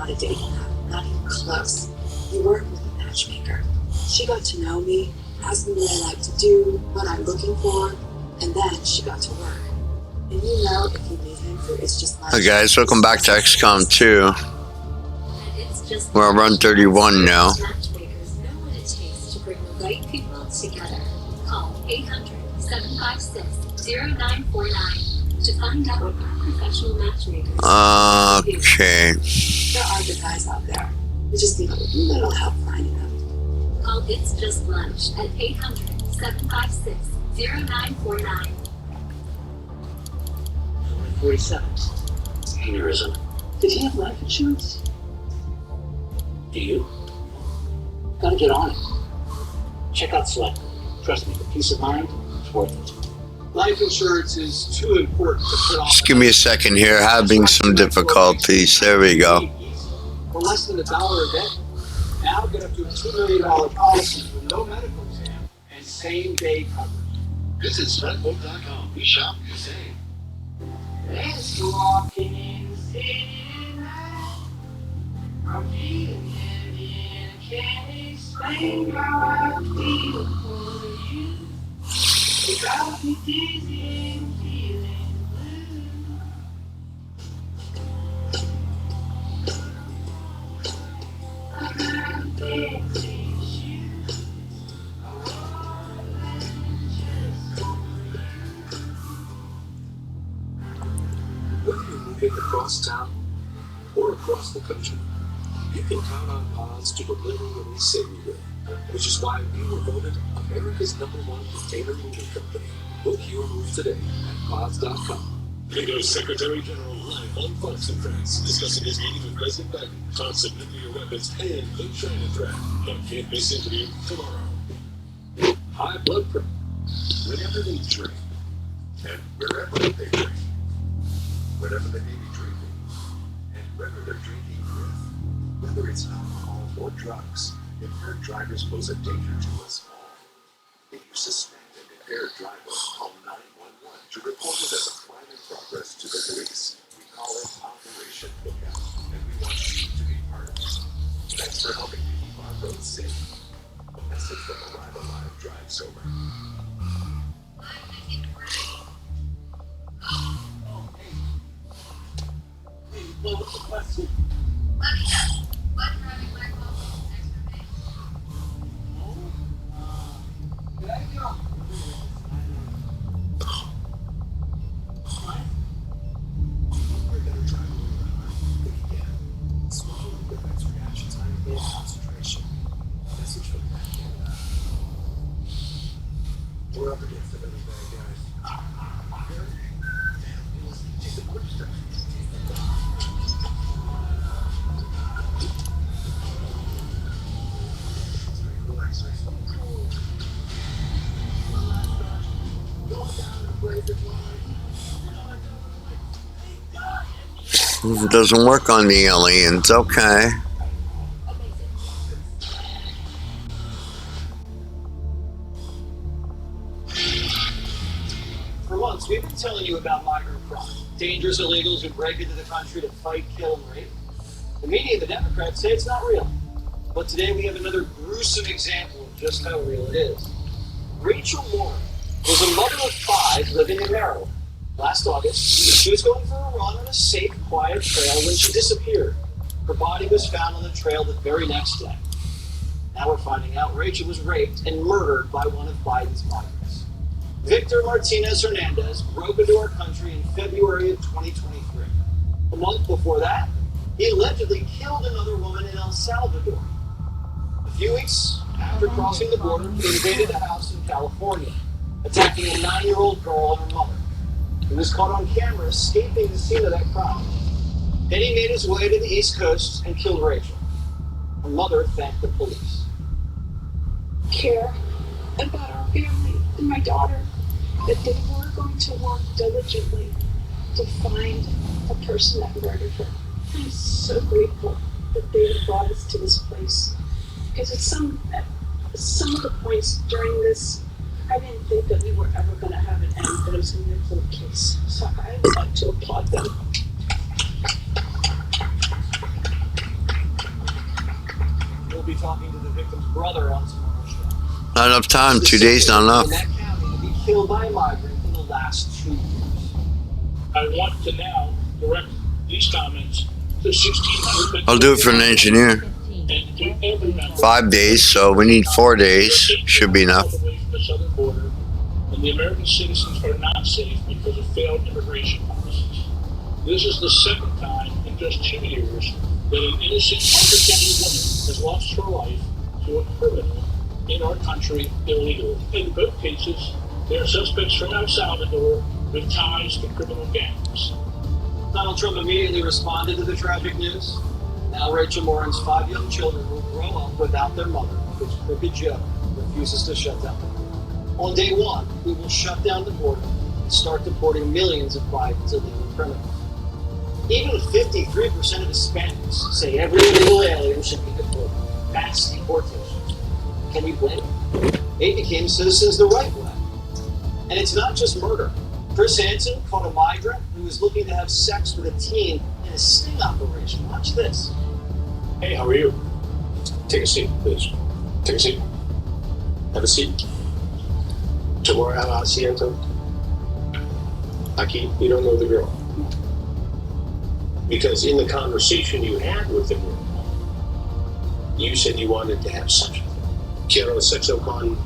not a dating app, not even close. You work with a matchmaker. She got to know me, asked me what I like to do, what I'm looking for, and then she got to work. And you know, if you meet him for It's Just Lunch. Hey guys, welcome back to XCOM 2. We're on run 31 now. Matchmakers know what it takes to bring the right people together. Call 800-756-0949 to find out what our professional matchmakers Okay. There are good guys out there. We just need a little help finding them. Call It's Just Lunch at 800-756-0949. 47. Aneurysm. Did he have life insurance? Do you? Gotta get on it. Check out Select. Trust me, the peace of mind is worth it. Life insurance is too important to put off. Just give me a second here, having some difficulties. There we go. For less than $1 a day. Now get up to a $2 million policy with no medical exam and same-day coverage. Visit SelectQuote.com. We shop, we save. Let's walking in the city tonight. I'm feeling heavy and I can't explain how I feel for you. You got me dizzy and feeling blue. I'm not dancing shoes. I wanna let just go for you. Whether you're moving across town or across the country, you can count on Pods to deliver when we say we will, which is why we were voted America's #1 container moving company. Book your move today at Pods.com. NATO's Secretary General live on Fox and Friends discussing his meeting with President Biden, talks of nuclear weapons and the China threat. But can't miss interview tomorrow. High blood pressure, whenever they drink, and wherever they drink, whatever they may be drinking, and whether they're drinking with, whether it's alcohol or drugs, impaired drivers pose a danger to us all. If you suspect an impaired driver, call 911 to report it as a crime in progress to the police. We call it Operation Lookout, and we want you to be part of it. Thanks for helping to keep our roads safe. A message from Arrive Alive Drive Sober. Well, what's the question? There you go. We're better driving when we're high. Think again. Smoking prevents reaction time and concentration. Message from that Canada. We're up against another bad guys. Damn, take the quick step. Relax, relax. It doesn't work on the aliens, okay. For months, we've been telling you about migrant crime. Dangerous illegals who break into the country to fight, kill, and rape. The media and the Democrats say it's not real. But today we have another gruesome example of just how real it is. Rachel Moore was a mother of 5 living in Maryland. Last August, she was going for a run on a safe, quiet trail when she disappeared. Her body was found on the trail the very next day. Now we're finding out Rachel was raped and murdered by one of Biden's migrants. Victor Martinez Hernandez broke into our country in February of 2023. A month before that, he allegedly killed another woman in El Salvador. A few weeks after crossing the border, he invaded a house in California, attacking a 9-year-old girl and her mother. He was caught on camera escaping the scene of that crime. Then he made his way to the East Coast and killed Rachel. Her mother thanked the police. Care about our family and my daughter, that they were going to work diligently to find the person that murdered her. I'm so grateful that they brought us to this place, because at some of the points during this, I didn't think that we were ever going to have an end, but it was going to be a cold case. So I would like to applaud them. talking to the victim's brother on tomorrow's show. Not enough time. 2 days, not enough. In that county to be killed by a migrant in the last 2 years. I want to now direct these comments to 1,600. I'll do it for an engineer. And to every member. 5 days, so we need 4 days. Should be enough. Away from the southern border, and the American citizens are not safe because of failed immigration policies. This is the second time in just 2 years that an innocent undercover woman has lost her life to a criminal in our country illegally. In both cases, they are suspects from El Salvador with ties to criminal gangs. Donald Trump immediately responded to the tragic news. Now Rachel Morin's 5 young children will grow up without their mother because Crooked Joe refuses to shut down the border. On day 1, we will shut down the border and start deporting millions of Biden's illegal criminals. Even 53% of Hispanics say every illegal alien should be deported. Mass deportation. Can you blame them? They became citizens the right way. And it's not just murder. Chris Hansen caught a migrant who was looking to have sex with a teen in a sting operation. Watch this. Hey, how are you? Take a seat, please. Take a seat. Have a seat. Tomorrow, have a asiento. Aquí, you don't know the girl. Because in the conversation you had with the girl, you said you wanted to have sex with her. Quiero sexo con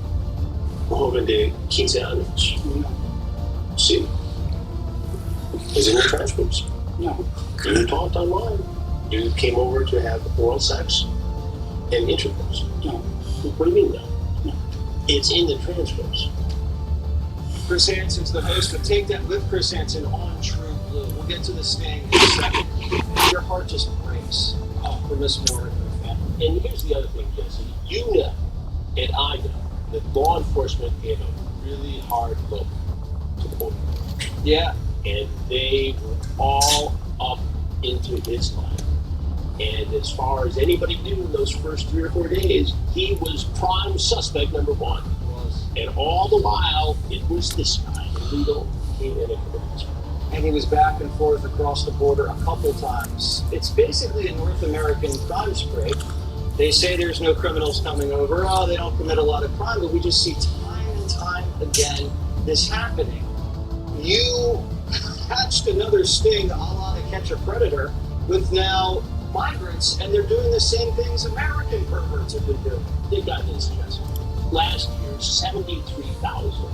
joven de 15 años. See? Is in your transcripts. No. You talked online. You came over to have oral sex and intercourse. No. What do you mean, no? No. It's in the transcripts. Chris Hansen's the host of Take That with Chris Hansen on True Blue. We'll get to the sting in a second. Your heart just breaks for Miss Morin and her family. And here's the other thing, Jesse. You know, and I know, that law enforcement gave a really hard look to the border. Yeah. And they were all up into his life. And as far as anybody knew in those first 3 or 4 days, he was prime suspect number 1. And all the while, it was this guy, illegal, came in and committed this crime. And he was back and forth across the border a couple times. It's basically a North American crime spree. They say there's no criminals coming over. Oh, they don't commit a lot of crime, but we just see time and time again this happening. You hatched another sting a la To Catch a Predator with now migrants, and they're doing the same things American perverts have been doing. They got this, Jesse. Last year, 73,000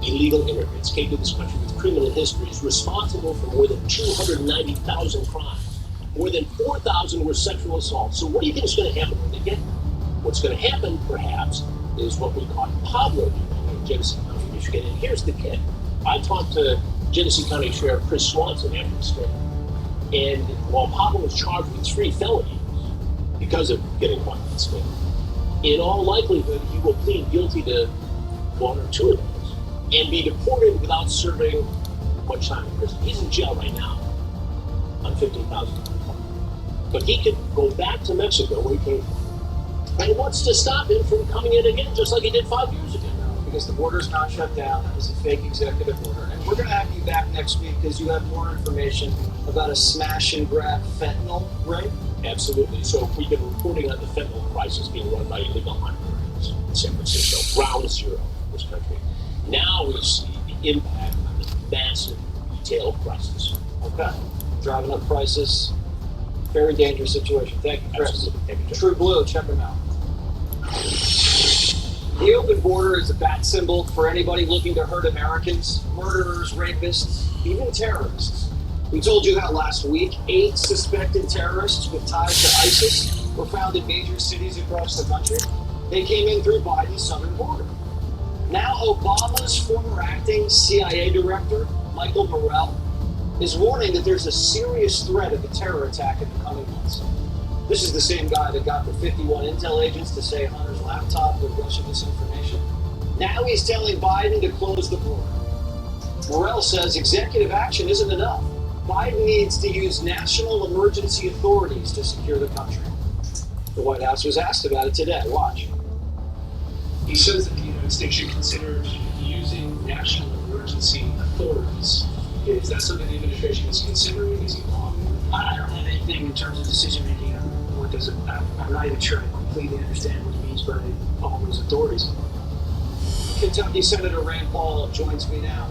illegal immigrants came to this country with criminal histories responsible for more than 290,000 crimes. More than 4,000 were sexual assaults. So what do you think is going to happen when they get there? What's going to happen, perhaps, is what we caught Pablo doing in Genesee County, Michigan. And here's the kid. I talked to Genesee County Sheriff Chris Swanson after the story. And while Pablo was charged with 3 felonies because of getting caught in this thing, in all likelihood, he will plead guilty to 1 or 2 of those and be deported without serving much time in prison. He's in jail right now on $15,000. But he could go back to Mexico where he came from. And what's to stop him from coming in again, just like he did 5 years ago? Because the border's not shut down. That was a fake executive order. And we're going to have you back next week because you have more information about a smash and grab fentanyl ring. Absolutely. So we've been reporting on the fentanyl crisis being run by illegal migrants in San Francisco, ground zero in this country. Now we see the impact on the massive retail crisis. Okay. Driving up prices. Very dangerous situation. Thank you, Chris. Absolutely. Thank you, Jeff. True Blue, check them out. The open border is a bat symbol for anybody looking to hurt Americans, murderers, rapists, even terrorists. We told you how last week 8 suspected terrorists with ties to ISIS were found in major cities across the country. They came in through Biden's southern border. Now Obama's former acting CIA director, Michael Morell, is warning that there's a serious threat of a terror attack in the coming months. This is the same guy that got the 51 intel agents to say Hunter's laptop would Russian disinformation. Now he's telling Biden to close the border. Morell says executive action isn't enough. Biden needs to use national emergency authorities to secure the country. The White House was asked about it today. Watch. He says that the United States should consider using national emergency authorities. Is that something the administration is considering? Is it law? I don't have anything in terms of decision making on what does it. I'm not even sure I completely understand what he means by all those authorities. Kentucky Senator Rand Paul joins me now.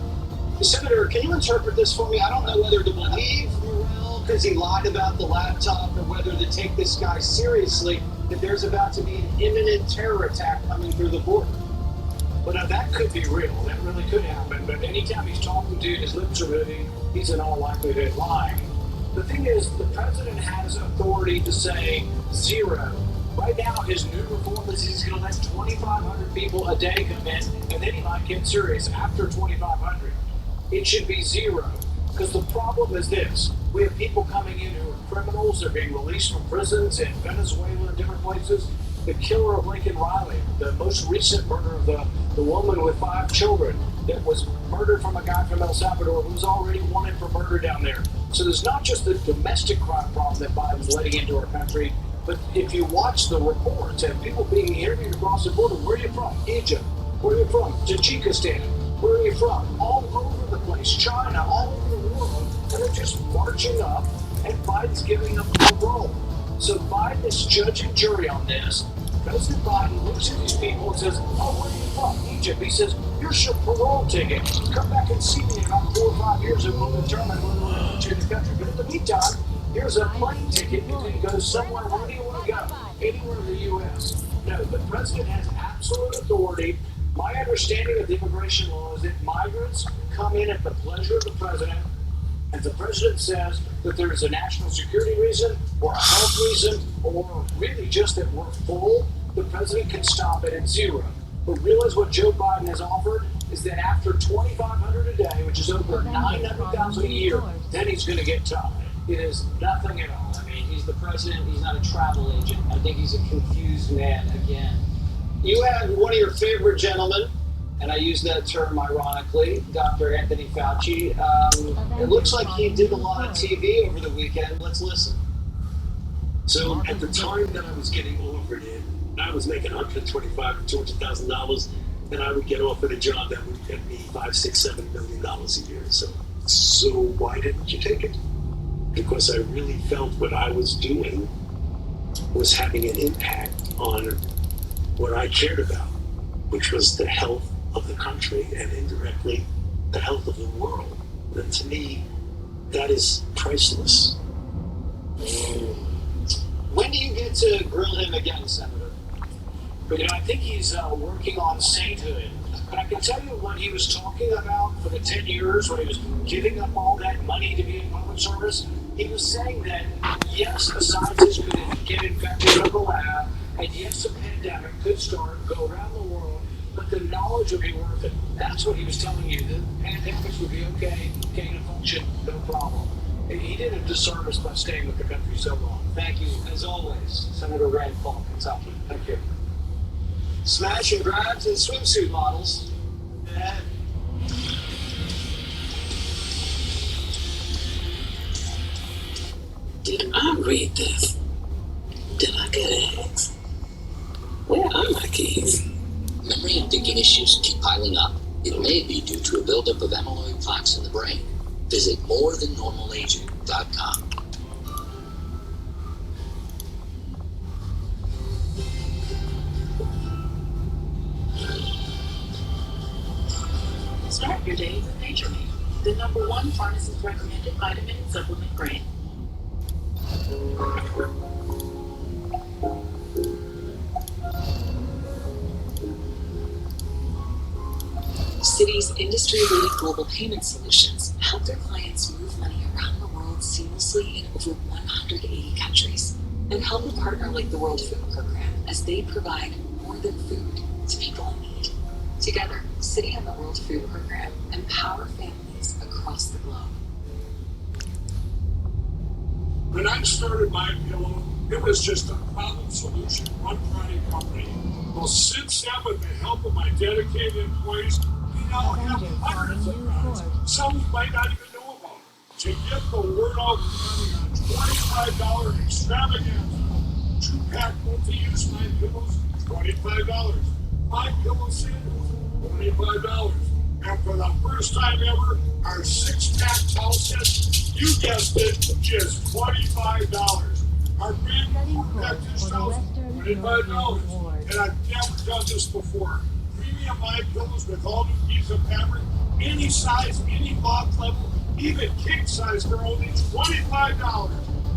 Senator, can you interpret this for me? I don't know whether to believe Morrell because he lied about the laptop or whether to take this guy seriously, that there's about to be an imminent terror attack coming through the border. But now that could be real. That really could happen. But anytime he's talking to you, his lips are moving, he's in all likelihood lying. The thing is, the president has authority to say zero. Right now, his new reform is he's going to let 2,500 people a day come in, and then he might get serious after 2,500. It should be zero. Because the problem is this. We have people coming in who are criminals. They're being released from prisons in Venezuela and different places. The killer of Lincoln Riley, the most recent murder of the woman with 5 children that was murdered from a guy from El Salvador who was already wanted for murder down there. So there's not just the domestic crime problem that Biden's letting into our country, but if you watch the reports and people being interviewed across the border, where are you from? Egypt. Where are you from? Tajikistan. Where are you from? All over the place. China, all over the world. And they're just marching up, and Biden's giving them a parole. So Biden is judge and jury on this. President Biden looks at these people and says, oh, where are you from? Egypt. He says, here's your parole ticket. Come back and see me in about 4 or 5 years and we'll determine whether we're going to put you in the country. But in the meantime, here's a plane ticket. You can go somewhere. Where do you want to go? Anywhere in the U.S. No, the president has absolute authority. My understanding of the immigration law is that migrants come in at the pleasure of the president. If the president says that there is a national security reason or a health reason or really just that we're full, the president can stop it at zero. But realize what Joe Biden has offered is that after 2,500 a day, which is over 900,000 a year, then he's going to get tough. It is nothing at all. I mean, he's the president. He's not a travel agent. I think he's a confused man again. You had one of your favorite gentlemen, and I use that term ironically, Dr. Anthony Fauci. It looks like he did a lot of TV over the weekend. Let's listen. So at the time that I was getting offered it, I was making $125,000 to $200,000, and I would get offered a job that would get me $5, $6, $7 million a year. So why didn't you take it? Because I really felt what I was doing was having an impact on what I cared about, which was the health of the country and indirectly the health of the world. And to me, that is priceless. When do you get to grill him again, Senator? But I think he's working on sainthood. But I can tell you what he was talking about for the 10 years when he was giving up all that money to be in public service. He was saying that, yes, the scientists could get infected from the lab, and yes, a pandemic could start and go around the world, but the knowledge would be worth it. That's what he was telling you. The pandemics would be okay, gain a function, no problem. And he did a disservice by staying with the country so long. Thank you, as always, Senator Rand Paul, Kentucky. Thank you. Smash and grabs and swimsuit models. Did I read this? Did I get eggs? Where are my keys? Memory and thinking issues keep piling up. It may be due to a buildup of amyloid plaques in the brain. Visit morethannormalaging.com. Start your day with Nature Made, the #1 pharmacist recommended vitamin and supplement brand. Citi's industry-leading global payment solutions help their clients move money around the world seamlessly in over 180 countries, and help a partner like the World Food Program as they provide more than food to people in need. Together, Citi and the World Food Program empower families across the globe. When I started MyPillow, it was just a problem solution, one product company. Well, since then, with the help of my dedicated employees, we now have hundreds of products. Some you might not even know about. To get the word out, we're running a $25 extravaganza. 2-pack multi-use MyPillows, $25. MyPillow sandals, $25. And for the first time ever, our 6-pack towel set, you guessed it, just $25. Our brand new package towels, $25. And I've never done this before. Premium My Pillows with all new piece of fabric, any size, any loft level, even king size for only $25.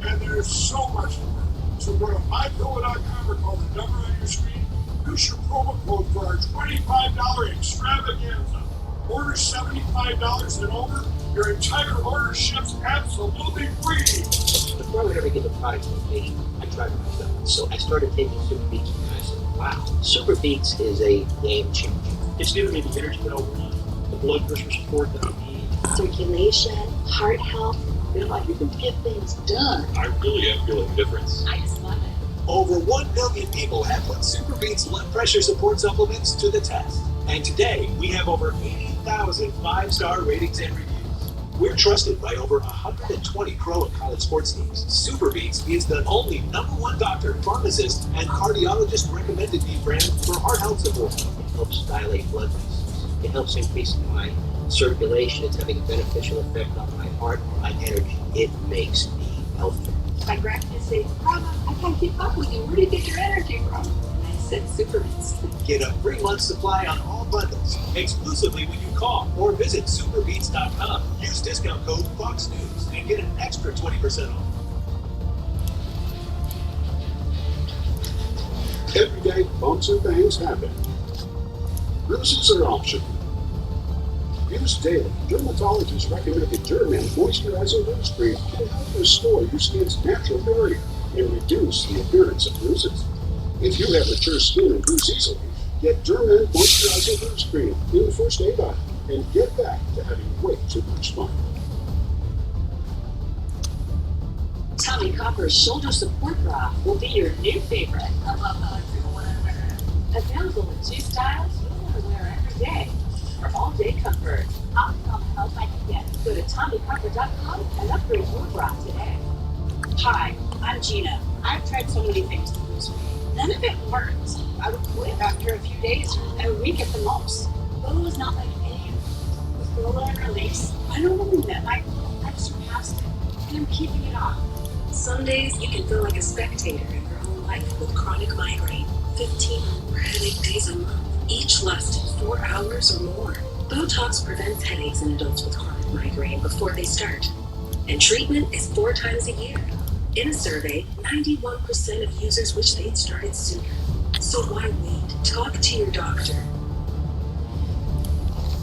And there's so much more. So go to mypillow.com or call the number on your screen. Use your promo code for our $25 extravaganza. Order $75 and over, your entire order ships absolutely free. Before I would ever get the product from me, I tried it myself. So I started taking Super Beats and I said, wow, Super Beats is a game changer. It's giving me the energy that I want, the blood pressure support that I need. Circulation, heart health. I feel like you can get things done. I really am feeling the difference. I just love it. Over 1 million people have put Super Beats blood pressure support supplements to the test. And today, we have over 80,000 5-star ratings and reviews. We're trusted by over 120 pro and college sports teams. Super Beats is the only #1 doctor, pharmacist, and cardiologist recommended beef brand for heart health support. It helps dilate blood vessels. It helps increase my circulation. It's having a beneficial effect on my heart, my energy. It makes me healthy. My grandkids say, Grandma, I can't keep up with you. Where do you get your energy from? And I said Super Beats. Get a 3-month supply on all bundles exclusively when you call or visit superbeats.com. Use discount code Fox News and get an extra 20% off. Every day, bumps and bangs happen. Bruises are optional. Use daily. Dermatologists recommend the Derman Moisturizing Rose Cream can help restore your skin's natural barrier and reduce the appearance of bruises. If you have mature skin and bruise easily, get Derman Moisturizing Rose Cream in the first aid aisle and get back to having way too much fun. Tommy Copper's shoulder support bra will be your new favorite. I love how I feel when I wear it. Available in 2 styles you'll want to wear every day. For all-day comfort, optimal help I can get. Go to TommyCopper.com and upgrade your bra today. Hi, I'm Gina. I've tried so many things to lose weight. None of it worked. I would quit after a few days or a week at the most. Photo is not like any with roll and release. I normally met my goal. I've surpassed it, and I'm keeping it on. Some days you can feel like a spectator in your own life with chronic migraine. 15 or more headache days a month, each lasting 4 hours or more. Botox prevents headaches in adults with chronic migraine before they start. And treatment is 4 times a year. In a survey, 91% of users wish they'd started sooner. So why wait? Talk to your doctor.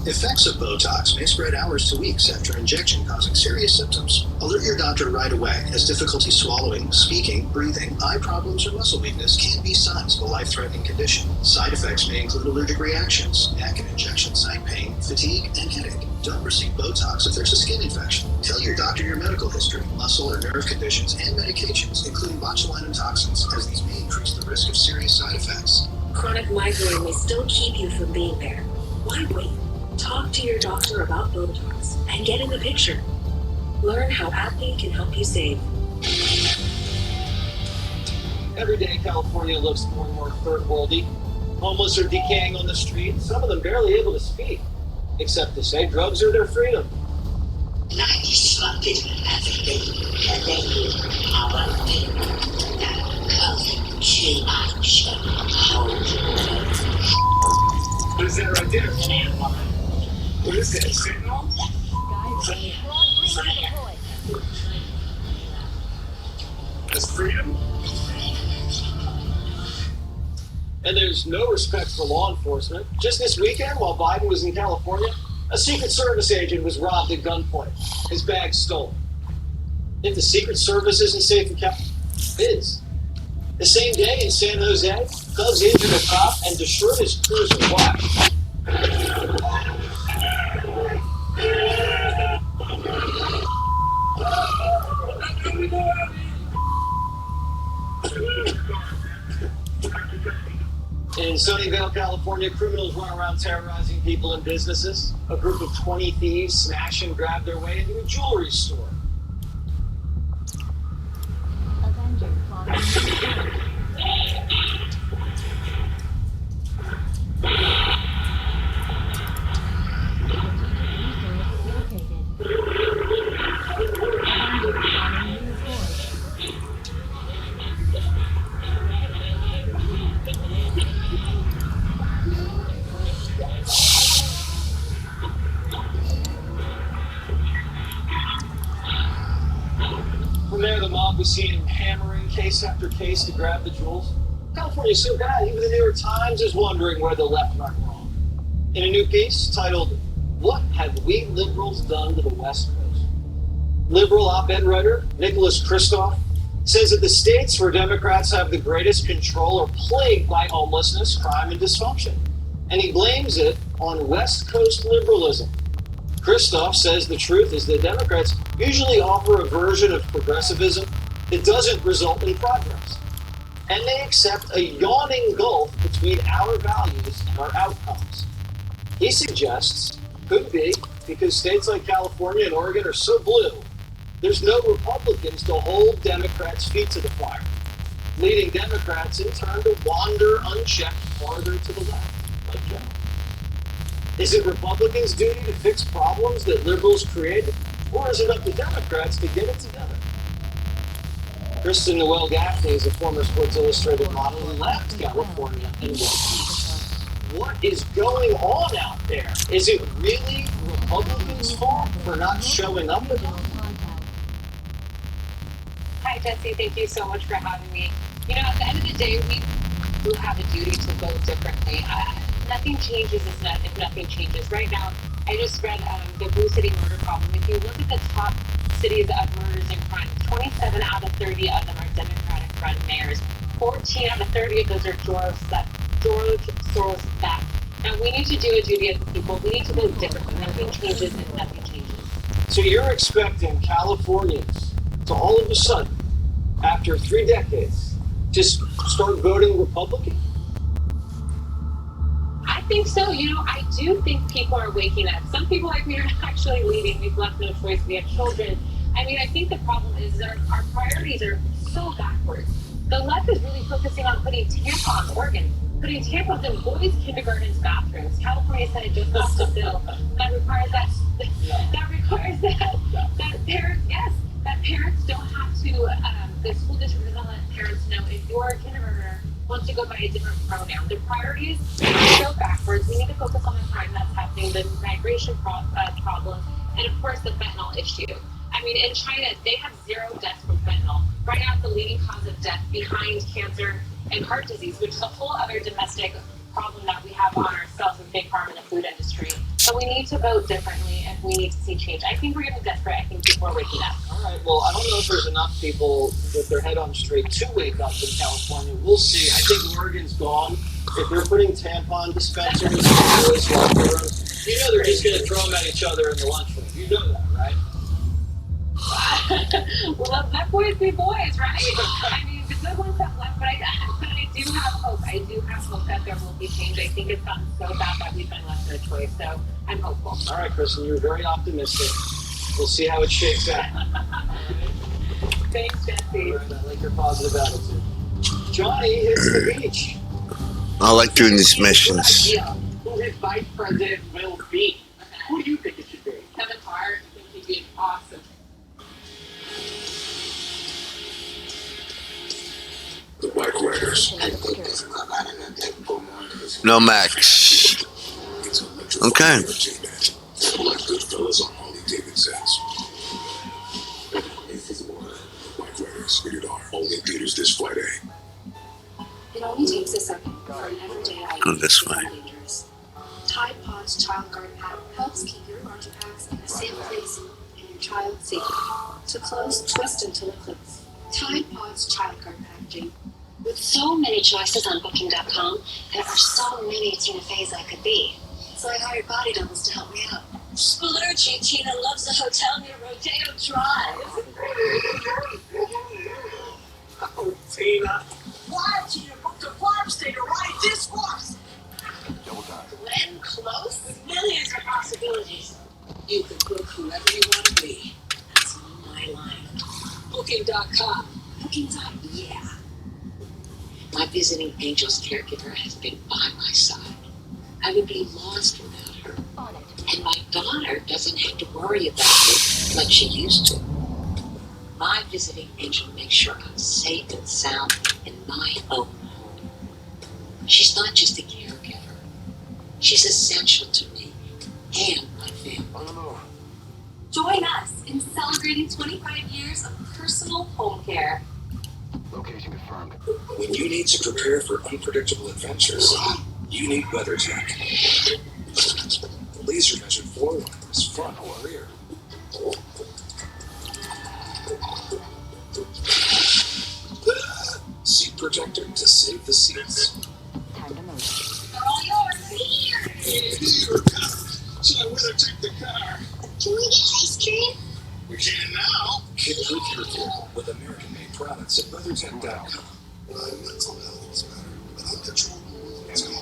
Effects of Botox may spread hours to weeks after injection, causing serious symptoms. Alert your doctor right away, as difficulty swallowing, speaking, breathing, eye problems, or muscle weakness can be signs of a life-threatening condition. Side effects may include allergic reactions, neck and injection site pain, fatigue, and headache. Don't receive Botox if there's a skin infection. Tell your doctor your medical history, muscle or nerve conditions, and medications, including botulinum toxins, as these may increase the risk of serious side effects. Chronic migraine may still keep you from being there. Why wait? Talk to your doctor about Botox and get in the picture. Learn how Appy can help you save. Every day, California looks more and more third-worldy. Homeless are decaying on the street, some of them barely able to speak, except to say drugs are their freedom. What is that right there? What is that? Signal? That's freedom? And there's no respect for law enforcement. Just this weekend, while Biden was in California, a Secret Service agent was robbed at gunpoint. His bag stolen. If the Secret Service isn't safe in California, it is. The same day in San Jose, thugs injured a cop and destroyed his cruiser. Why? In Sunnyvale, California, criminals run around terrorizing people and businesses. A group of 20 thieves smash and grab their way into a jewelry store. Trump is seen hammering case after case to grab the jewels. California's so bad, even the New York Times is wondering where the left went wrong. In a new piece titled, "What Have We Liberals Done to the West Coast?" Liberal op-ed writer Nicholas Kristof says that the states where Democrats have the greatest control are plagued by homelessness, crime, and dysfunction. And he blames it on West Coast liberalism. Kristof says the truth is that Democrats usually offer a version of progressivism that doesn't result in progress. And they accept a yawning gulf between our values and our outcomes. He suggests, could be, because states like California and Oregon are so blue, there's no Republicans to hold Democrats' feet to the fire, leading Democrats in turn to wander unchecked farther to the left, like Joe. Is it Republicans' duty to fix problems that liberals created, or is it up to Democrats to get it together? Kristen Noel Gaffney is a former Sports Illustrated model who left California and went east. What is going on out there? Is it really Republicans' fault for not showing up enough? Hi, Jesse. Thank you so much for having me. You know, at the end of the day, we do have a duty to vote differently. Nothing changes if nothing changes. Right now, I just read the Blue City murder problem. If you look at the top cities of murders and crime, 27 out of 30 of them are Democratic-run mayors. 14 out of 30 of those are George Soros-backed. Now, we need to do a duty of the people. We need to vote differently. Nothing changes if nothing changes. So you're expecting Californians to all of a sudden, after 3 decades, just start voting Republican? I think so. You know, I do think people are waking up. Some people like me are actually leaving. We've left no choice. We have children. I mean, I think the problem is our priorities are so backwards. The left is really focusing on putting tampons, putting tampons in boys' kindergartens bathrooms. California Senate just passed a bill that requires that parents don't have to, the school district doesn't let parents know if your kindergartner wants to go by a different pronoun. The priorities are so backwards. We need to focus on the crime that's happening, the migration problem, and of course the fentanyl issue. I mean, in China, they have 0 deaths from fentanyl. Right now, it's the leading cause of death behind cancer and heart disease, which is a whole other domestic problem that we have on ourselves with big pharma and the food industry. So we need to vote differently if we need to see change. I think we're getting desperate. I think people are waking up. All right, well, I don't know if there's enough people with their head on straight to wake up in California. We'll see. I think Oregon's gone. If they're putting tampon dispensers in the boys' locker rooms, you know they're just going to throw them at each other in the lunchroom. You know that, right? Well, let boys be boys, right? I mean, the good ones have left, but I do have hope. I do have hope that there will be change. I think it's gotten so bad that we've been left no choice, so I'm hopeful. All right, Kristen, you're very optimistic. We'll see how it shakes out. Thanks, Jesse. All right, I like your positive attitude. Johnny hits the beach. I like doing these missions. Who his vice president will be? Who do you think it should be? Kevin Hart, I think he'd be awesome. The bike riders. No Max. Okay. Like Goodfellas on Harley Davidson's. Bike riders, rated R. Only in theaters this Friday. It only takes a second for an everyday item Go this to way. become dangerous. Tide Pod's Child Guard Pad helps keep your laundry bags in a safe place and your child safe. To close, twist until it clicks. Tide Pod's Child Guard Packaging. With so many choices on Booking.com, there are so many Tina Feys I could be. So I hired body doubles to help me out. Splurgy, Tina loves a hotel near Rodeo Drive. Oh, Tina. Why, Tina, booked a farm stay to ride this horse. Double time. Glenn Close? With millions of possibilities. You can book whoever you want to be. That's my line. Booking.com. Yeah. My visiting angel's caregiver has been by my side. I would be lost without her. And my daughter doesn't have to worry about me like she used to. My visiting angel makes sure I'm safe and sound in my own home. She's not just a caregiver. She's essential to me and my family. On the move. Join us in celebrating 25 years of personal home care. Location confirmed. When you need to prepare for unpredictable adventures, you need WeatherTech. Laser measured floor lines, front or rear. Seat protector to save the seats. Time to move. They're all yours. Here. So I would take the car. Can we get ice cream? We can now. Improve your vehicle with American-made products at WeatherTech.com. My mental health is better, but I'm controlling what's going on.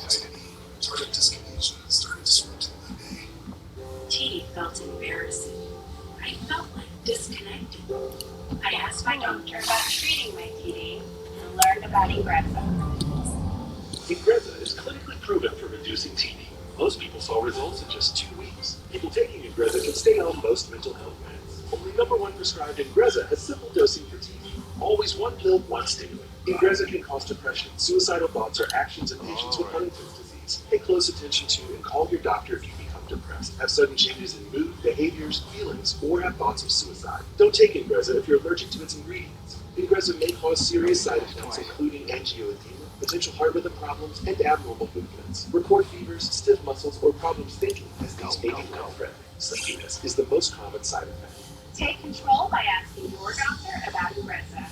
Target disconnection is starting disrupting my day. TD felt embarrassing. I felt like disconnected. I asked my doctor about treating my TD and learned about Ingrezza. Ingrezza is clinically proven for reducing TD. Most people saw results in just 2 weeks. People taking Ingrezza can stay on most mental health meds. Only #1 prescribed Ingrezza has simple dosing for TD. Always one pill, one stimulant. Ingrezza can cause depression, suicidal thoughts, or actions in patients with Huntington's disease. Pay close attention to and call your doctor if you become depressed, have sudden changes in mood, behaviors, feelings, or have thoughts of suicide. Don't take Ingrezza if you're allergic to its ingredients. Ingrezza may cause serious side effects, including angioedema, potential heart rhythm problems, and abnormal movements. Report fevers, stiff muscles, or problems thinking, as these may be non-threatening. Sleepiness is the most common side effect. Take control by asking your doctor about Ingrezza.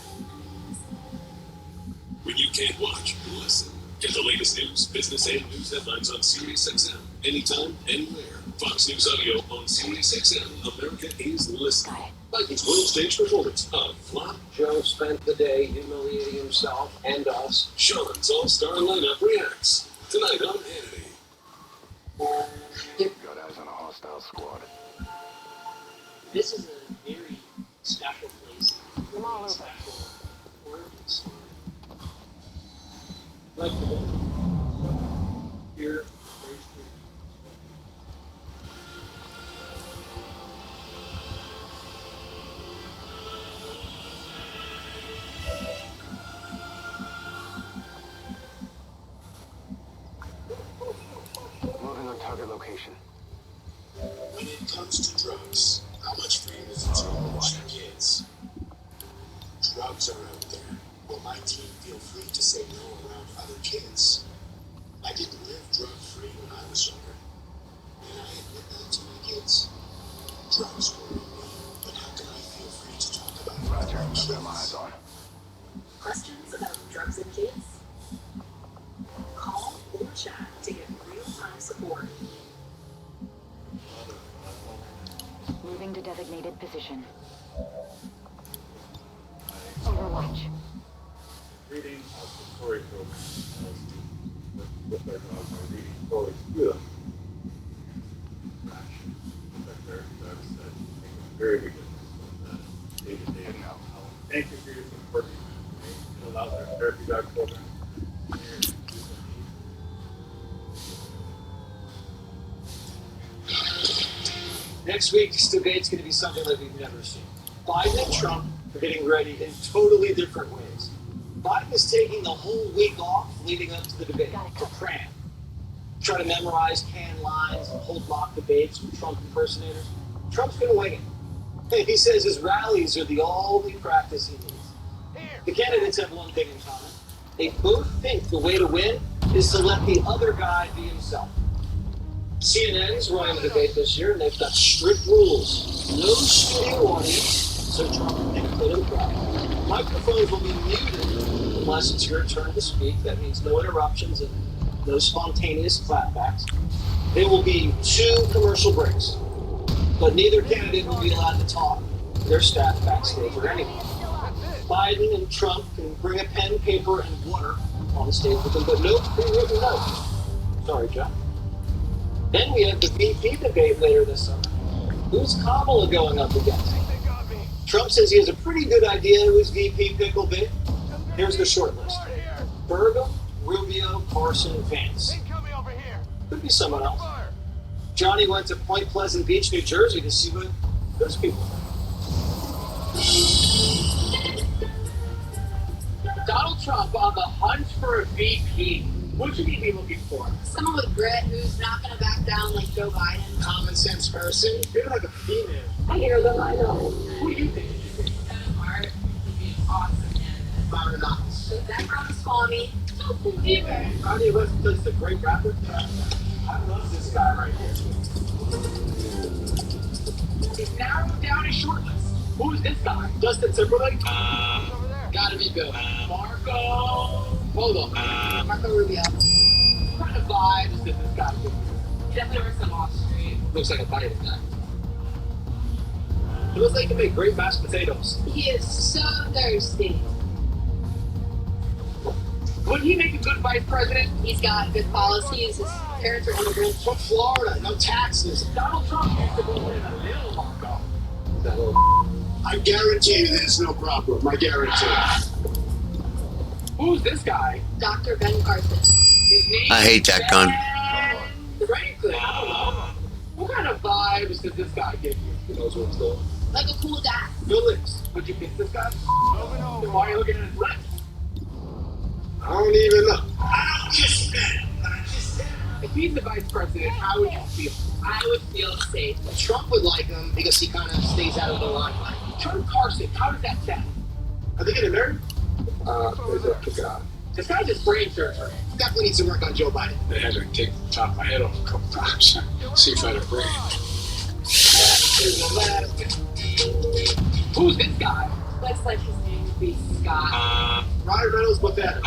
When you can't watch, listen. Get the latest news, business, and news headlines on SiriusXM. Anytime, anywhere. Fox News Audio on SiriusXM. America is listening. Vikings World Stage Performance of Flop. Joe spent the day humiliating himself and us. Sean's All-Star Lineup reacts. Tonight on Hannity. Got eyes on a hostile squad. This is a very special place. Come on over. Special origins. Like the here, very true. Moving on target location. When it comes to drugs, how much freedom is it to watch your kids? Drugs are out there. Will my team feel free to say no around other kids? I didn't live drug-free when I was younger. And I admit that to my kids. Drugs were in me, but how can I feel free to talk about it? Roger, I've got my eyes on. Questions about drugs and kids? Call or chat to get real-time support. Moving to designated position. Overwatch. Reading of the story program with their dogs are reading stories to them. Secretary Doug said make a very big difference with the day-to-day now. Thank you for your support. It allows our therapy dog program to Next week's debate's going to be something like we've never seen. Biden and Trump are getting ready in totally different ways. Biden is taking the whole week off leading up to the debate to cram. Try to memorize canned lines and hold mock debates with Trump impersonators. Trump's going to wing it. He says his rallies are the only practice he needs. The candidates have one thing in common. They both think the way to win is to let the other guy be himself. CNN's running the debate this year, and they've got strict rules. No studio audience, so Trump can put him proud. Microphones will be muted unless it's your turn to speak. That means no interruptions and no spontaneous clapbacks. There will be 2 commercial breaks, but neither candidate will be allowed to talk. Their staff backstage or anyone. Biden and Trump can bring a pen, paper, and water on the stage with them, but no pre-written notes. Sorry, Jeff. Then we have the VP debate later this summer. Who's Kamala going up against? Trump says he has a pretty good idea who his VP pick will be. Here's the short list. Burgum, Rubio, Carson, Vance. Could be someone else. Johnny went to Point Pleasant Beach, New Jersey to see what those people think. Donald Trump on the hunt for a VP. What should he be looking for? Someone with grit who's not going to back down like Joe Biden. Common sense person. Maybe like a female. I hear them, I know. Who do you think it should be? Art would be awesome. Byron Knox. So that girl is Swami. Don't believe it. Kanye West is a great rapper. I love this guy right here. He's narrowed down his short list. Who's this guy? Justin Timberlake? Gotta be Bill. Marco. Hold on. Marco Rubio. What kind of vibes does this guy give you? He definitely works on Wall Street. Looks like a Biden guy. He looks like he can make great mashed potatoes. He is so thirsty. Would he make a good vice president? He's got good policies. His parents are immigrants. From Florida, no taxes. Donald Trump used to go in a little Marco. That little... I guarantee you there's no problem. I guarantee. Who's this guy? Dr. Ben Carson. His name I hate that gun. Franklin, I don't know. What kind of vibes does this guy give you? He knows where it's going. Like a cool dad. Good lips. Would you kiss this guy? Then why are you looking at his lips? I don't even know. I don't kiss men, but I kiss him. If he's the vice president, how would you feel? I would feel safe. Trump would like him because he kind of stays out of the limelight. Trump Carson, how does that sound? Are they getting married? There's a God. This guy's just brain surgery. Definitely needs to work on Joe Biden. They had to take the top of my head off a couple times. See if I had a brain. Who's this guy? Looks like his name would be Scott. Ryan Reynolds, but better.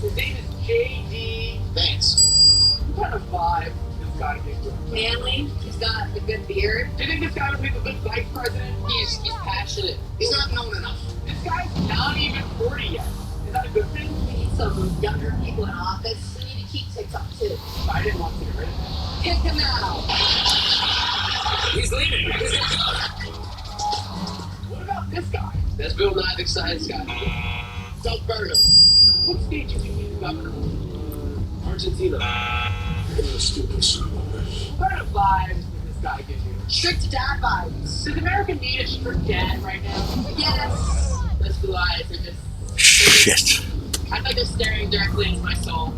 His name is J.D. Vance. What kind of vibe does this guy give you? Manly. He's got a good beard. Do you think this guy would make a good vice president? He's passionate. He's not known enough. This guy's not even 40 yet. Is that a good thing? We need some younger people in office. We need to keep TikTok too. Biden wants to get rid of him. Kick him out. He's leaving. What about this guy? That's Bill Nye, the science guy. Don't burn him. What state do you think he's the governor of? Argentina. You're a stupid son of a bitch. What kind of vibes does this guy give you? Strict dad vibes. Does America need a strict dad right now? Yes. Those blue eyes are just... Shit. I feel like they're staring directly into my soul.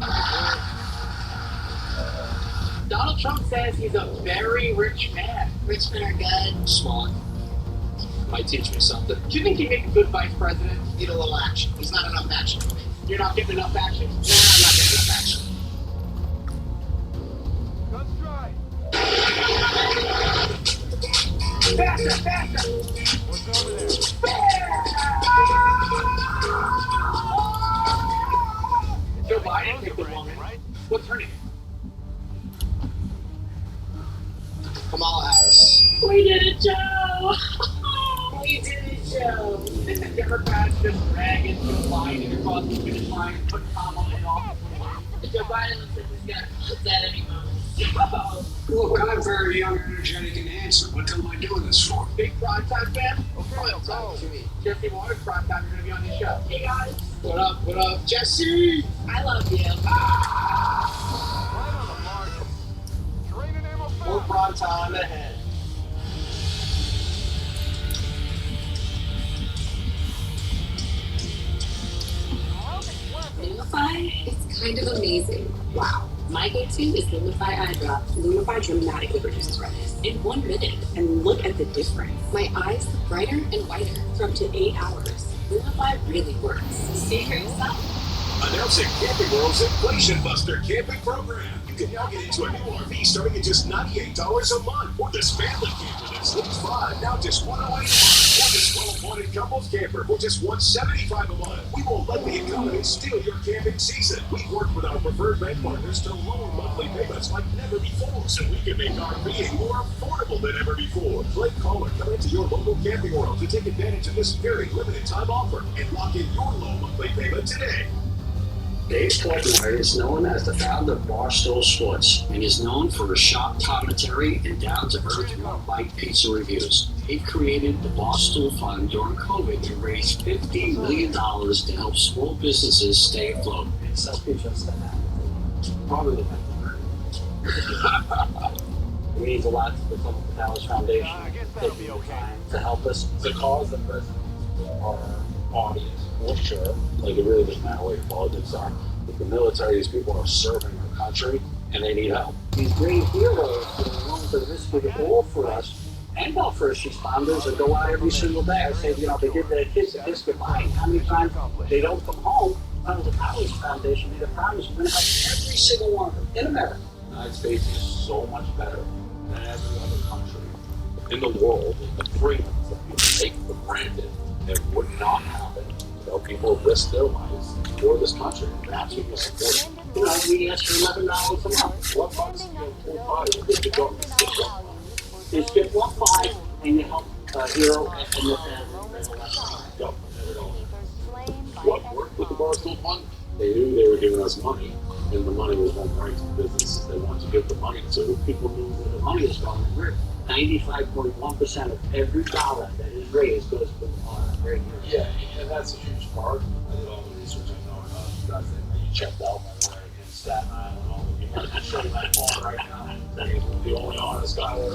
Donald Trump says he's a very rich man. Rich men are good. Smart. Might teach me something. Do you think he'd make a good vice president? Need a little action. There's not enough action for me. You're not getting enough action? Nah, I'm not getting enough action. Faster, faster! What's over there? Joe Biden picked a woman. What's her name? Kamala Harris. We did it, Joe. We did it, Joe. You think the Democrats just dragging Joe Biden across the finish line and put Kamala in office? Joe Biden looks like he's gonna put that any moment. Look, I'm very young, energetic, and handsome. What the hell am I doing this for? Big primetime fan? Royal time, what you mean? Jesse Waters, primetime, you're gonna be on this show. Hey guys, What up, Jesse? I love you. More prime time ahead. Lumify is kind of amazing. Wow. My go-to is Lumify Eye Drop. Lumify dramatically reduces redness in 1 minute. And look at the difference. My eyes look brighter and whiter for up to 8 hours. Lumify really works. See for yourself. Announcing Camping World's Inflation Buster camping program. You can now get into a new RV starting at just $98 a month. Or this family camper that sleeps 5, now just $108 a month. Or this 12-appointed couples camper for just $175 a month. We won't let the economy steal your camping season. We've worked with our preferred bank partners to lower monthly payments like never before, so we can make RVing more affordable than ever before. Play, call, or come into your local Camping World to take advantage of this very limited time offer and lock in your low monthly payment today. Dave Portnoy is known as the founder of Barstool Sports and is known for his sharp commentary and down-to-earth one-bite pizza reviews. He created the Barstool Fund during COVID to raise $50 million to help small businesses stay afloat. Probably the It means a lot to the Public Powers Foundation taking the time to help us. The cause the president are audience, for sure. Like, it really doesn't matter what your politics are. But the military, these people are serving our country, and they need help. These great heroes that are willing to risk it all for us, and our first responders that go out every single day. I say, they give their kids a kiss goodbye. How many times they don't come home? The Powers Foundation made a promise we're going to help every single one of them in America. The United States is so much better than every other country in the world. The freedoms that we take for granted that would not happen without people risk their lives for this country. That's what we support. We ask for $11 a month. What funds? What the government? Just get 1.5 and you help a hero and the family. What worked with the Barstool Fund? They knew they were giving us money, and the money was going right to businesses they wanted to give the money to. People knew where the money is going. 95.1% of every dollar that is raised goes to great heroes. Yeah, and that's a huge part. I did all the research I know about you guys that you checked out, by the way, in Staten Island, all the people that show that ball right now. He's the only honest guy there. I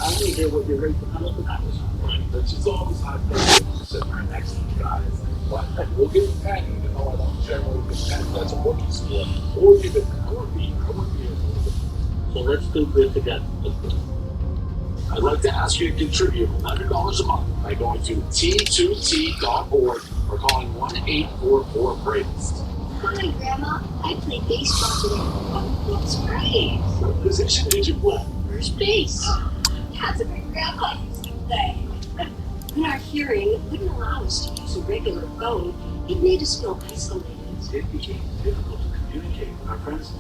want to hear what your rate for how much that was on. Right, but she's always high paid. Sitting right next to you guys. But we'll give him pen, even though I don't generally give pen. That's a rookie score. Or give it, I would be So let's do good together. I'd like to ask you to contribute $100 a month by going to t2t.org or calling 1-844-BRAVEST. Hi, Grandma. I played baseball today. Oh, that's great. What position did you play? First base. That's what my grandpa used to play. In our hearing, it wouldn't allow us to use a regular phone. It made us feel isolated. It became difficult to communicate with our friends.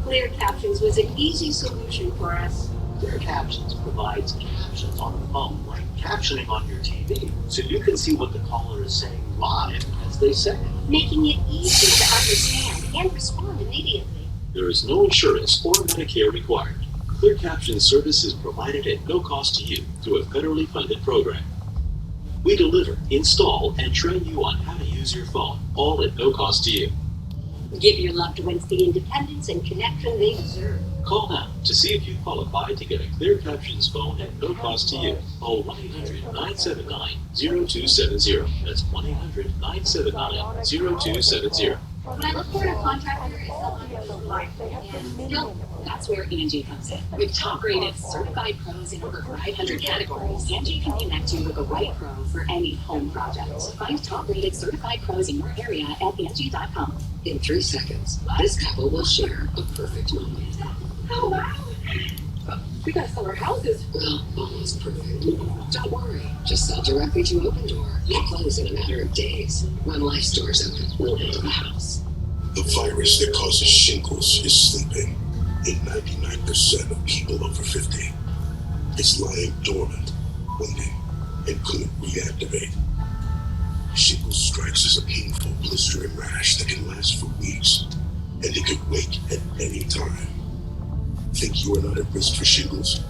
Clear captions was an easy solution for us. Clear Captions provides captions on the phone, like captioning on your TV, so you can see what the caller is saying live as they say it. Making it easy to understand and respond immediately. There is no insurance or Medicare required. Clear Captions service is provided at no cost to you through a federally funded program. We deliver, install, and train you on how to use your phone, all at no cost to you. Give your loved ones the independence and connection they deserve. Call now to see if you qualify to get a Clear Captions phone at no cost to you. Call 1-800-979-0270. That's 1-800-979-0270. When I look for a contractor, it's someone who's life. And that's where Angie comes in. With top-rated certified pros in over 500 categories, Angie can connect you with the right pro for any home project. Find top-rated certified pros in your area at Angie.com. In 3 seconds, this couple will share a perfect moment. Oh, wow. We gotta sell our houses. Well, almost perfect. Don't worry, just sell directly to Open Door. They close in a matter of days. When Life's doors open, we'll handle the house. The virus that causes shingles is sleeping in 99% of people over 50. It's lying dormant, waiting, and couldn't reactivate. Shingles strikes as a painful, blistering rash that can last for weeks, and it could wake at any time. Think you are not at risk for shingles?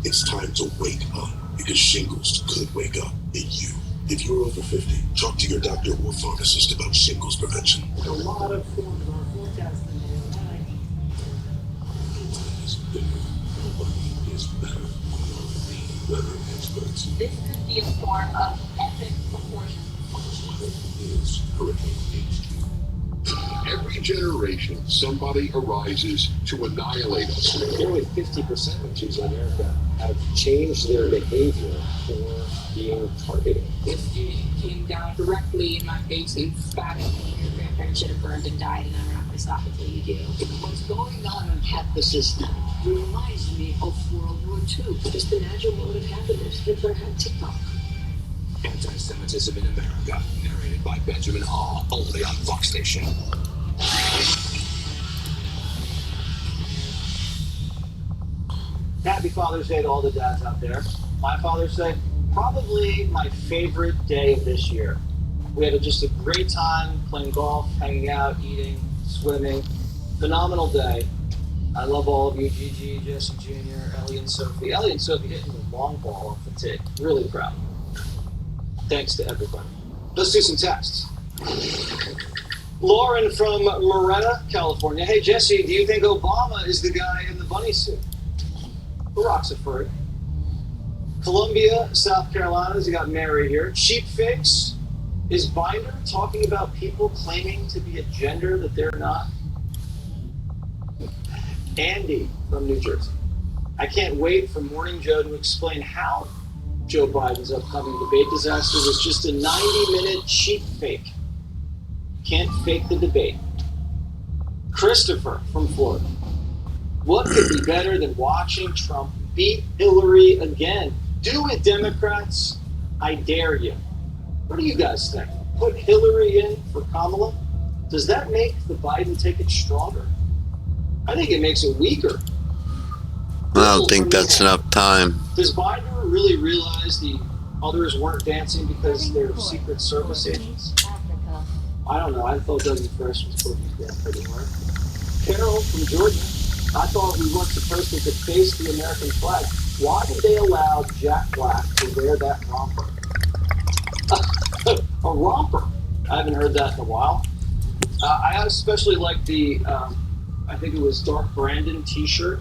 It's time to wake up, because shingles could wake up in you. If you're over 50, talk to your doctor or pharmacist about shingles prevention. A lot of forms are forecasting This could be a form of epic proportion. Every generation, somebody arises to annihilate us. Nearly 50% of Jews in America have changed their behavior for being targeted. If it came down directly in my face and spat at me, your grandparents should have burned and died, and I'm not going to stop until you do. What's going on campuses now reminds me of World War II. Just imagine what would have happened if Hitler had TikTok. Anti-Semitism in America, narrated by Benjamin Hall, only on Fox Station. Happy Father's Day to all the dads out there. My Father's Day, probably my favorite day of this year. We had just a great time playing golf, hanging out, eating, swimming. Phenomenal day. I love all of you, Gigi, Jesse Jr., Ellie and Sophie. Ellie and Sophie hitting the long ball off the tee. Really proud. Thanks to everybody. Let's do some texts. Lauren from Morena, California. Hey, Jesse, do you think Obama is the guy in the bunny suit? Barack's a furry. Columbia, South Carolina, he got married here. Cheap Figs, Is Binder talking about people claiming to be a gender that they're not? Andy from New Jersey. I can't wait for Morning Joe to explain how Joe Biden's upcoming debate disaster was just a 90-minute cheap fake. Can't fake the debate. Christopher from Florida. What could be better than watching Trump beat Hillary again? Do it, Democrats. I dare you. What do you guys think? Put Hillary in for Kamala? Does that make the Biden ticket stronger? I think it makes it weaker. I don't think that's enough time. Does Biden really realize the others weren't dancing because they're Secret Service agents? I don't know. I thought Doug Fresh was supposed to be there pretty hard. Carol from Georgia. I thought we weren't supposed to deface the American flag. Why did they allow Jack Black to wear that romper? A romper? I haven't heard that in a while. I especially like the, I think it was Dark Brandon t-shirt,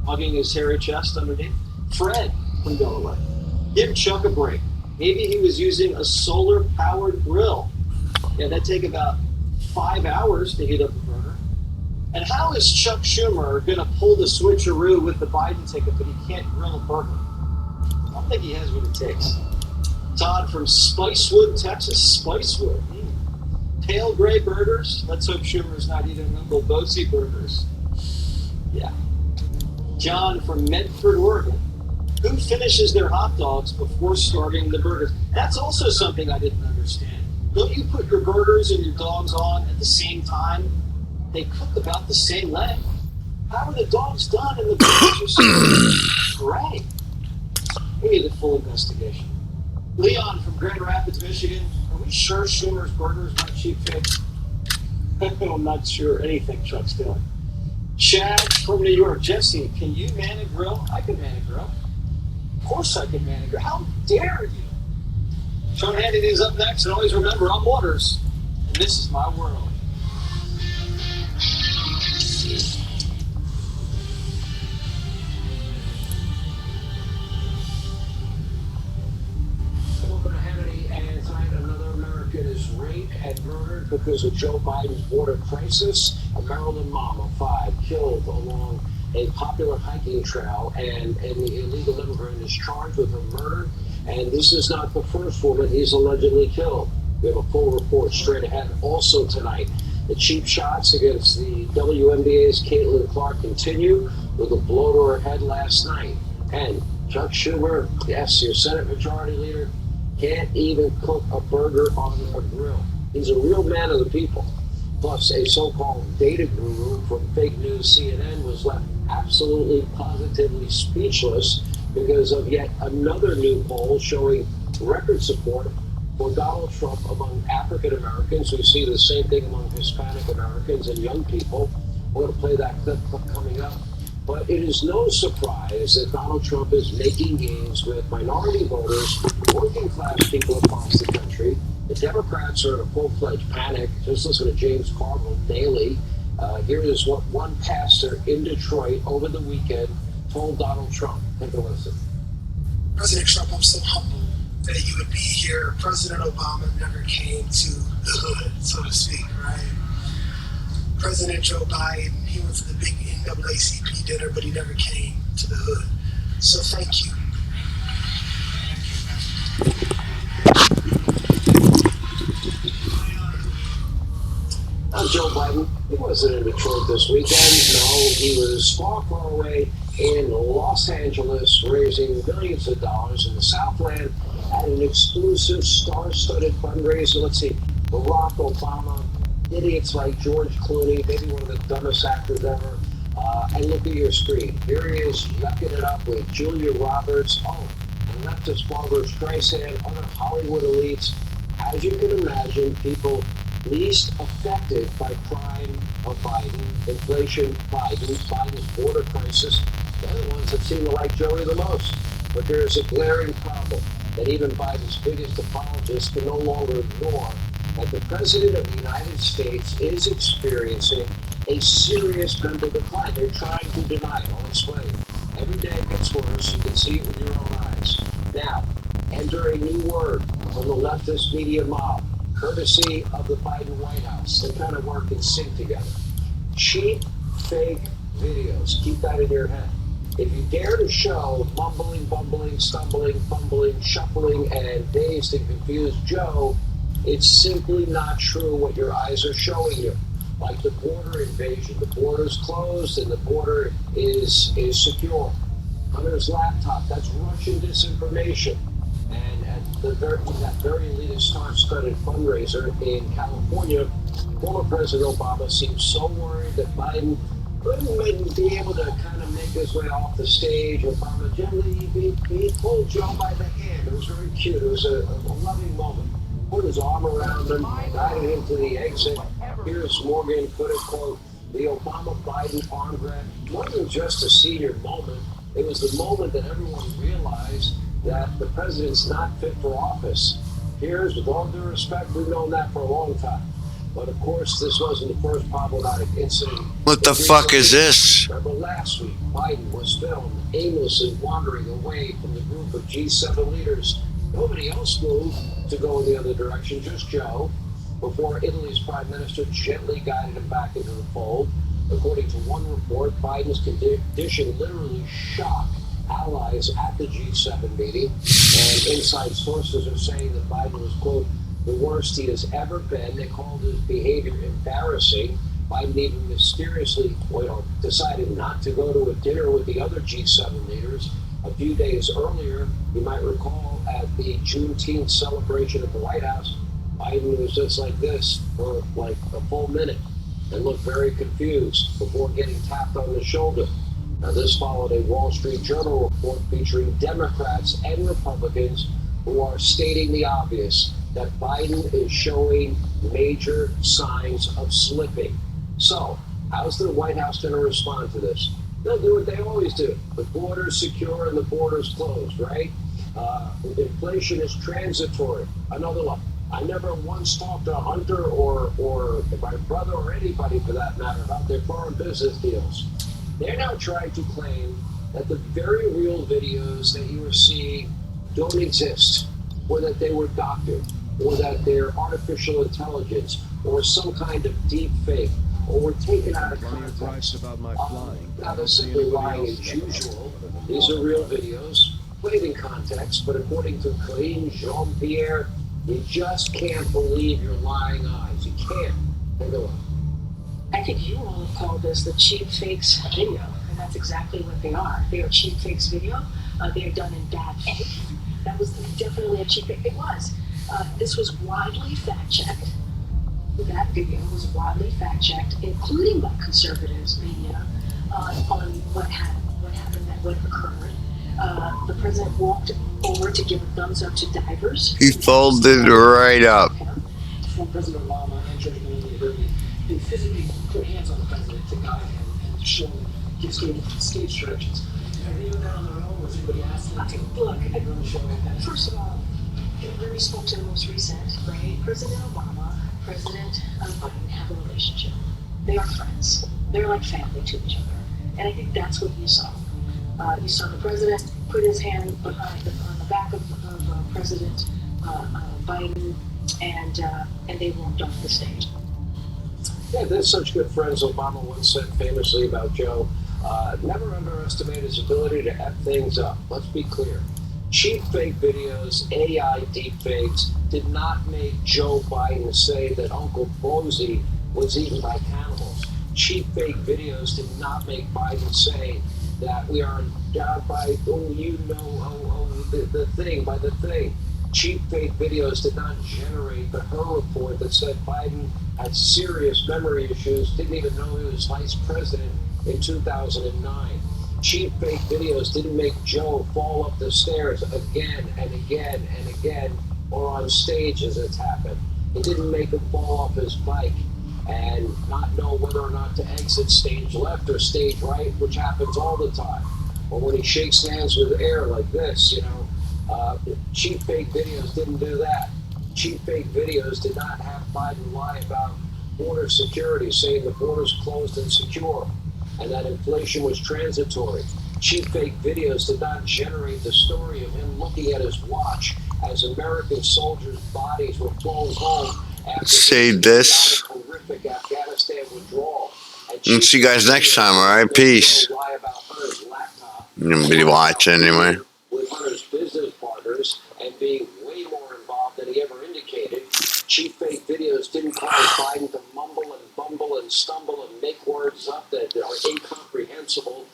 hugging his hairy chest underneath. Fred from Delaware. Give Chuck a break. Maybe he was using a solar-powered grill. Yeah, that'd take about 5 hours to heat up a burger. And how is Chuck Schumer going to pull the switcheroo with the Biden ticket, but he can't grill a burger? I don't think he has what it takes. Todd from Spicewood, Texas. Spicewood. Pale gray burgers. Let's hope Schumer's not eating Uncle Bosie burgers. Yeah. John from Medford, Oregon. Who finishes their hot dogs before starting the burgers? That's also something I didn't understand. Don't you put your burgers and your dogs on at the same time? They cook about the same length. How are the dogs done and the burgers are so gray? We need a full investigation. Leon from Grand Rapids, Michigan. Are we sure Schumer's burgers aren't cheap fakes? I'm not sure anything Chuck's doing. Chad from New York. Jesse, can you man a grill? I can man a grill. Of course I can man a grill. How dare you? Sean Hannity's up next, and always remember, I'm Waters, and this is my world. And murdered because of Joe Biden's border crisis. A Maryland mom of 5 killed along a popular hiking trail, and the illegal immigrant is charged with her murder. And this is not the first woman he's allegedly killed. We have a full report straight ahead. Also tonight, the cheap shots against the WNBA's Caitlin Clark continue with a blow to her head last night. And Chuck Schumer, yes, your Senate Majority Leader, can't even cook a burger on a grill. He's a real man of the people. Plus, a so-called data guru from fake news CNN was left absolutely positively speechless because of yet another new poll showing record support for Donald Trump among African Americans. We see the same thing among Hispanic Americans and young people. We're going to play that clip coming up. But it is no surprise that Donald Trump is making gains with minority voters, working class people across the country. The Democrats are in a full-fledged panic. Just listen to James Carville daily. Here is what one pastor in Detroit over the weekend told Donald Trump. Take a listen. President Trump, I'm so humbled that you would be here. President Obama never came to the hood, so to speak, right? President Joe Biden, he went to the big NAACP dinner, but he never came to the hood. So thank you. I'm Joe Biden. He wasn't in Detroit this weekend. No, he was far away in Los Angeles, raising millions of dollars in the Southland at an exclusive, star-studded fundraiser. Let's see, Barack Obama, idiots like George Clooney, maybe one of the dumbest actors ever. And look at your screen. Here he is, yucking it up with Julia Roberts. Oh, and leftist Barbara Streisand, other Hollywood elites. As you can imagine, people least affected by crime of Biden, inflation, Biden's border crisis, they're the ones that seem to like Joey the most. But there's a glaring problem that even Biden's biggest apologists can no longer ignore, that the President of the United States is experiencing a serious mental decline. They're trying to deny it. I'll explain. Every day it gets worse. You can see it with your own eyes. Now, enter a new word from the leftist media mob, courtesy of the Biden White House. They kind of work in sync together. Cheap, fake videos. Keep that in your head. If you dare to show mumbling, bumbling, stumbling, fumbling, shuffling, and dazed and confused Joe, it's simply not true what your eyes are showing you. Like the border invasion. The border's closed and the border is secure. Hunter's laptop, that's Russian disinformation. And at that very elitist star-studded fundraiser in California, former President Obama seemed so worried that Biden wouldn't be able to kind of make his way off the stage. Obama gently, he pulled Joe by the hand. It was very cute. It was a loving moment. Put his arm around him, guided him to the exit. Here's Morgan put it, quote, the Obama-Biden arm grab wasn't just a senior moment. It was the moment that everyone realized that the president's not fit for office. Here's, with all due respect, we've known that for a long time. But of course, this wasn't the first problematic incident. What the fuck is this? Remember last week, Biden was filmed aimlessly wandering away from the group of G7 leaders. Nobody else moved to go in the other direction, just Joe, before Italy's prime minister gently guided him back into the fold. According to one report, Biden's condition literally shocked allies at the G7 meeting, and inside sources are saying that Biden was, quote, the worst he has ever been. They called his behavior embarrassing. Biden even mysteriously decided not to go to a dinner with the other G7 leaders. A few days earlier, you might recall, at the Juneteenth celebration at the White House, Biden was just like this for like a full minute and looked very confused before getting tapped on the shoulder. Now, this followed a Wall Street Journal report featuring Democrats and Republicans who are stating the obvious, that Biden is showing major signs of slipping. So, how's the White House going to respond to this? They'll do what they always do. The border's secure and the border's closed, right? Inflation is transitory. Another one. I never once talked to Hunter or my brother or anybody for that matter about their foreign business deals. They're now trying to claim that the very real videos that you are seeing don't exist, or that they were doctored, or that they're artificial intelligence, or some kind of deep fake, or were taken out of context. Now they're simply lying as usual. These are real videos, put it in context, but according to Corinne Jean-Pierre, you just can't believe your lying eyes. You can't. Take a look. I think you all have called this the cheap fakes video, and that's exactly what they are. They are cheap fakes video. They are done in bad faith. That was definitely a cheap fake. It was. This was widely fact-checked. That video was widely fact-checked, including by conservatives media, on what happened, what occurred. The president walked over to give a thumbs up to divers. He folded right up. Before President Obama entered the media, they physically put hands on the president to guide him and to show him, give stage directions. Are they doing that on their own, or was anybody asking them to Look, really show him that? first of all, it really spoke to the most recent, right? President Obama, President Biden have a relationship. They are friends. They're like family to each other. And I think that's what you saw. You saw the president put his hand behind on the back of President Biden, and they walked off the stage. Yeah, they're such good friends. Obama once said famously about Joe, never underestimate his ability to F things up. Let's be clear. Cheap fake videos, AI deepfakes, did not make Joe Biden say that Uncle Bozy was eaten by cannibals. Cheap fake videos did not make Biden say that we are endowed by, the thing, by the thing. Cheap fake videos did not generate the Her report that said Biden had serious memory issues, didn't even know he was vice president in 2009. Cheap fake videos didn't make Joe fall up the stairs again and again and again, or on stage as it's happened. It didn't make him fall off his bike and not know whether or not to exit stage left or stage right, which happens all the time. Or when he shakes hands with air like this, cheap fake videos didn't do that. Cheap fake videos did not have Biden lie about border security, saying the border's closed and secure, and that inflation was transitory. Cheap fake videos did not generate the story of him looking at his watch as American soldiers' bodies were flown home Save this. horrific Afghanistan withdrawal. And see you guys next time, alright? Peace. Nobody watching anyway. With Hunter's business partners and being way more involved than he ever indicated. Cheap fake videos didn't cause Biden to mumble and bumble and stumble and make words up that are incomprehensible